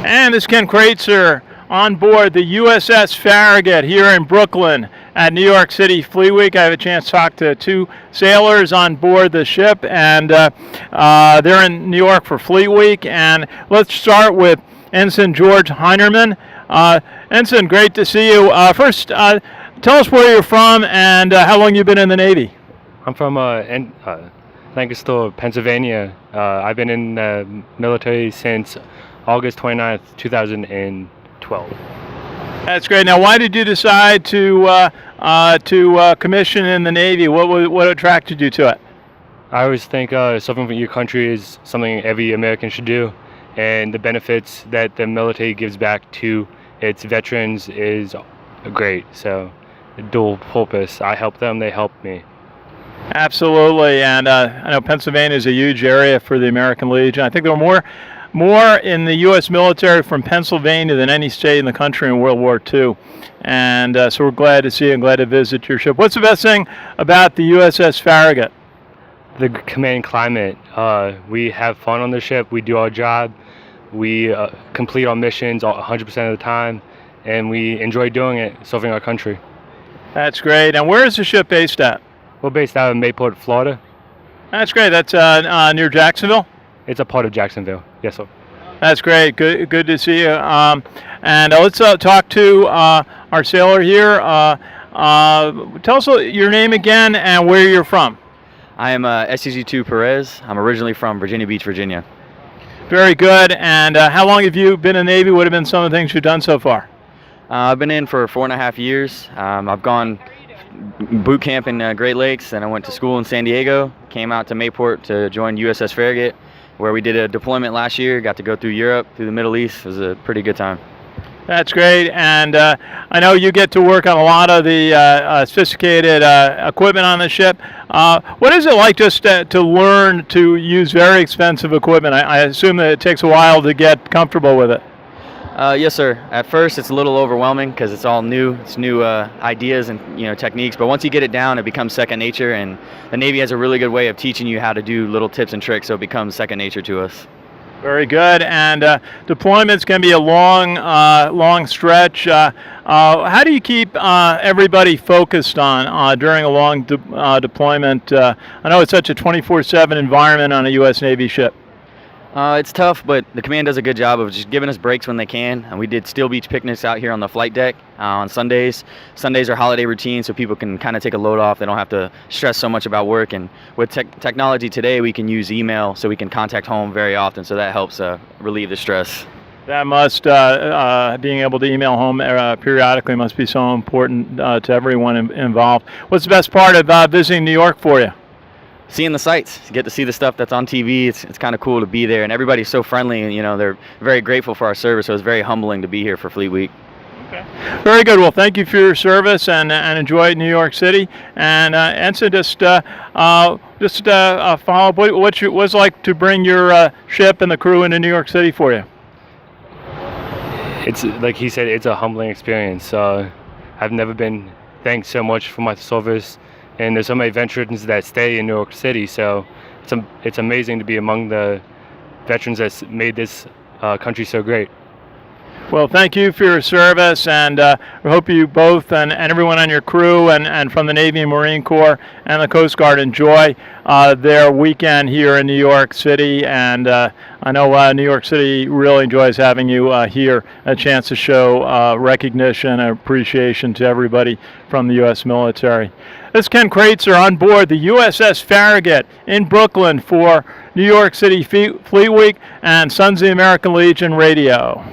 And this is Ken Kraetzer on board the USS Farragut here in Brooklyn at New York City Fleet Week. I have a chance to talk to two sailors on board the ship, and they're in New York for Fleet Week. And let's start with Ensign George Hibernia. Ensign, great to see you. First, tell us where you're from and how long you've been in the Navy. I'm from Lancaster, Pennsylvania. I've been in the military since August 29th, 2012. That's great. Now, why did you decide to commission in the Navy? What attracted you to it? I always think serving for your country is something every American should do, and the benefits that the military gives back to its veterans is great. So, dual purpose. I help them, they help me. Absolutely, and I know Pennsylvania is a huge area for the American Legion. I think there were more in the U.S. military from Pennsylvania than any state in the country in World War II. And so we're glad to see you and glad to visit your ship. What's the best thing about the USS Farragut? The command climate. We have fun on the ship. We do our job. We complete our missions 100% of the time, and we enjoy doing it, serving our country. That's great. And where is the ship based at? We're based out of Mayport, Florida. That's great. That's near Jacksonville? It's a part of Jacksonville. Yes, sir. That's great. Good to see you. And let's talk to our sailor here. Tell us your name again and where you're from. I am STG2 Perez. I'm originally from Virginia Beach, Virginia. Very good. And how long have you been in the Navy? What have been some of the things you've done so far? I've been in for 4.5 years. I've gone boot camp in Great Lakes, and I went to school in San Diego, came out to Mayport to join USS Farragut, where we did a deployment last year, got to go through Europe, through the Middle East. It was a pretty good time. That's great, and I know you get to work on a lot of the sophisticated equipment on the ship. What is it like just to learn to use very expensive equipment? I assume that it takes a while to get comfortable with it. Yes, sir. At first, it's a little overwhelming because it's all new. It's new ideas and techniques. But once you get it down, it becomes second nature. And the Navy has a really good way of teaching you how to do little tips and tricks, so it becomes second nature to us. Very good. And deployments can be a long stretch. How do you keep everybody focused on during a long deployment? I know it's such a 24/7 environment on a U.S. Navy ship. It's tough, but the command does a good job of just giving us breaks when they can. And we did Steel Beach picnics out here on the flight deck on Sundays. Sundays are holiday routine, so people can kind of take a load off. They don't have to stress so much about work. And with technology today, we can use email, so we can contact home very often. So that helps relieve the stress. That must, being able to email home periodically must be so important to everyone involved. What's the best part of visiting New York for you? Seeing the sights. You get to see the stuff that's on TV. It's kind of cool to be there, and everybody's so friendly, and they're very grateful for our service, so it's very humbling to be here for Fleet Week. Okay. Very good. Well, thank you for your service, and enjoy New York City. And Ensign, just follow up. What's it like to bring your ship and the crew into New York City for you? It's like he said, it's a humbling experience. I've never been thanked so much for my service. And there's so many veterans that stay in New York City, so it's amazing to be among the veterans that made this country so great. Well, thank you for your service, and we hope you both and everyone on your crew and from the Navy and Marine Corps and the Coast Guard enjoy their weekend here in New York City. And I know New York City really enjoys having you here, a chance to show recognition and appreciation to everybody from the U.S. military. This is Ken Kraetzer on board the USS Farragut in Brooklyn for New York City Fleet Week and Sons of the American Legion Radio.